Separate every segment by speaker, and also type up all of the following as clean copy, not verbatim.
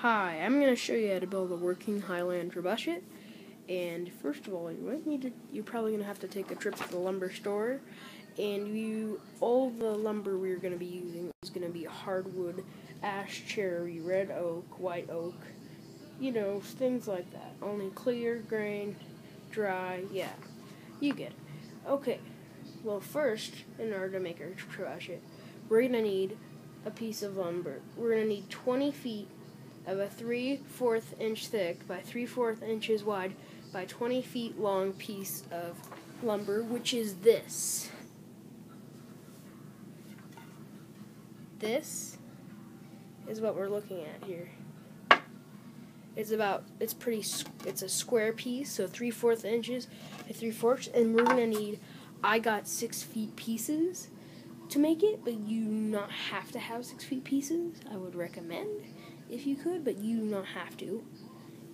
Speaker 1: Hi, I'm going to show you how to build a working Highland trebuchet. And first of all, you're probably going to have to take a trip to the lumber store. And all the lumber we're going to be using is going to be hardwood, ash, cherry, red oak, white oak, things like that. Only clear, grain, dry, yeah, you get it. Okay, well first, in order to make our trebuchet, we're going to need a piece of lumber. We're going to need 20 feet of a 3/4 inch thick by 3/4 inches wide by 20 feet long piece of lumber, which is this. This is what we're looking at here. It's a square piece, so 3/4 inches by 3/4, and we're gonna need, I got 6 feet pieces to make it, but you do not have to have 6 feet pieces. I would recommend if you could, but you do not have to.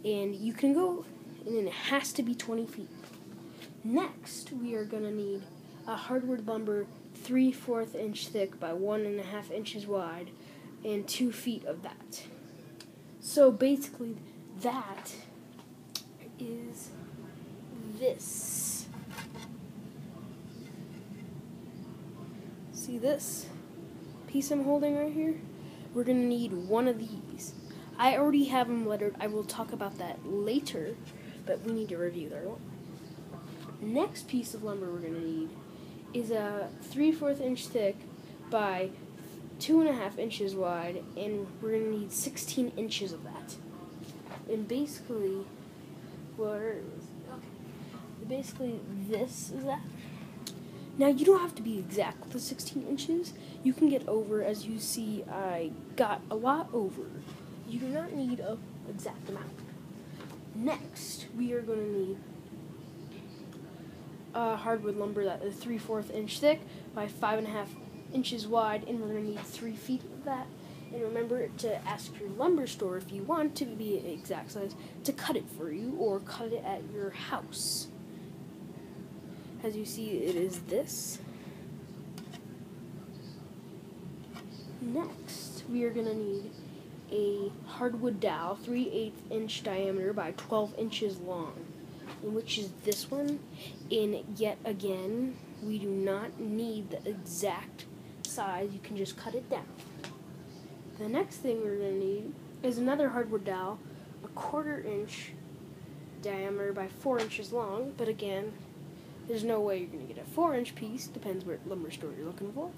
Speaker 1: And you can go, and then it has to be 20 feet. Next, we are going to need a hardwood lumber 3/4 inch thick by 1.5 inches wide and 2 feet of that. So basically, that is this. See this piece I'm holding right here? We're going to need one of these. I already have them lettered. I will talk about that later, but we need to review that one. Next piece of lumber we're going to need is a 3/4 inch thick by 2.5 inches wide, and we're going to need 16 inches of that. And basically, this is that. Now, you don't have to be exact with the 16 inches. You can get over, as you see, I got a lot over. You do not need an exact amount. Next, we are going to need hardwood lumber that is 3/4 inch thick by 5.5 inches wide, and we're going to need 3 feet of that. And remember to ask your lumber store, if you want to be an exact size, to cut it for you or cut it at your house. As you see, it is this. Next, we are going to need a hardwood dowel, 3/8 inch diameter by 12 inches long, which is this one. And yet again, we do not need the exact size. You can just cut it down. The next thing we're going to need is another hardwood dowel, a 1/4 inch diameter by 4 inches long, but again, there's no way you're going to get a 4-inch piece. Depends what lumber store you're looking for.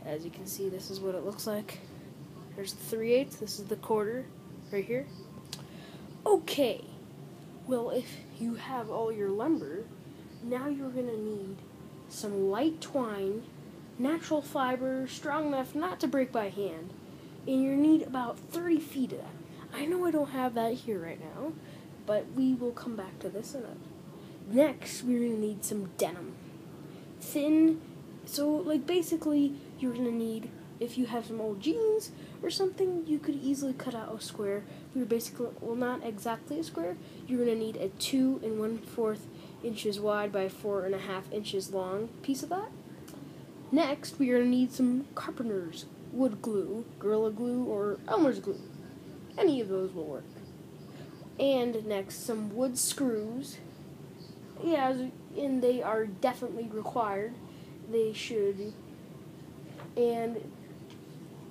Speaker 1: As you can see, this is what it looks like. There's the 3/8. This is the 1/4 right here. Okay. Well, if you have all your lumber, now you're going to need some light twine, natural fiber, strong enough not to break by hand. And you need about 30 feet of that. I know I don't have that here right now, but we will come back to this in a. Next, we're going to need some denim. Thin, so basically, you're going to need, if you have some old jeans or something, you could easily cut out a square. Not exactly a square. You're going to need a 2 1/4 inches wide by 4.5 inches long piece of that. Next, we are going to need some carpenter's wood glue, Gorilla Glue, or Elmer's glue. Any of those will work. And next, some wood screws. Yeah, and they are definitely required. They should. And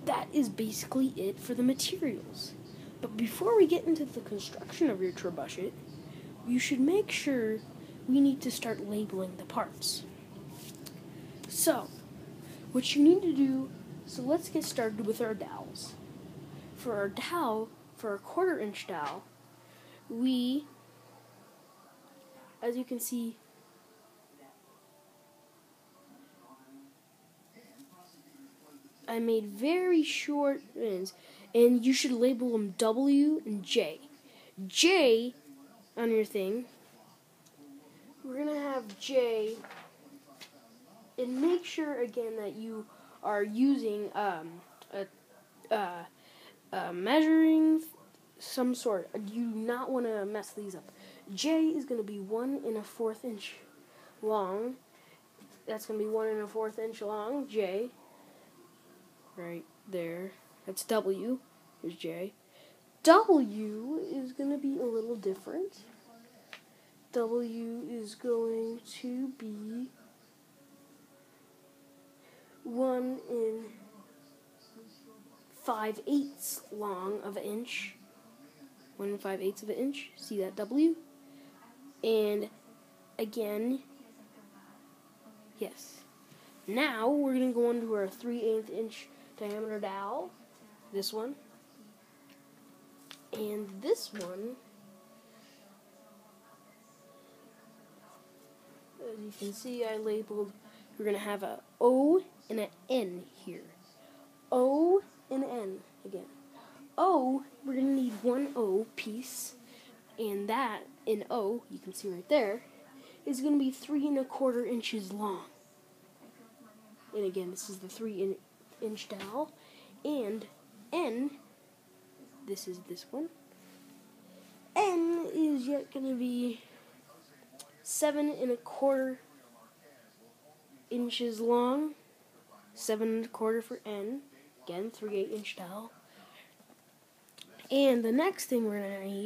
Speaker 1: that is basically it for the materials. But before we get into the construction of your trebuchet, you should make sure we need to start labeling the parts. So, what you need to do, let's get started with our dowels. For our 1/4 inch dowel, as you can see, I made very short ends, and you should label them W and J. J on your thing, we're going to have J, and make sure again that you are using measuring some sort. You do not want to mess these up. J is going to be 1 1/4 inch long. That's going to be 1 1/4 inch long. J. Right there. That's W. Here's J. W is going to be a little different. W is going to be 1 5/8 long of an inch. 1 5/8 of an inch. See that W? And again, yes. Now we're going to go into our 3/8 inch diameter dowel. This one. And this one, as you can see, I labeled, we're going to have a O and an N here. O and N again. O, we're going to need one O piece, and that in O, you can see right there, is going to be 3 1/4 inches long. And again, this is the 3-inch dowel. And N, this is this one. N is yet going to be 7 1/4 inches long. 7 1/4 for N. Again, 3/8 inch dowel. And the next thing we're going to need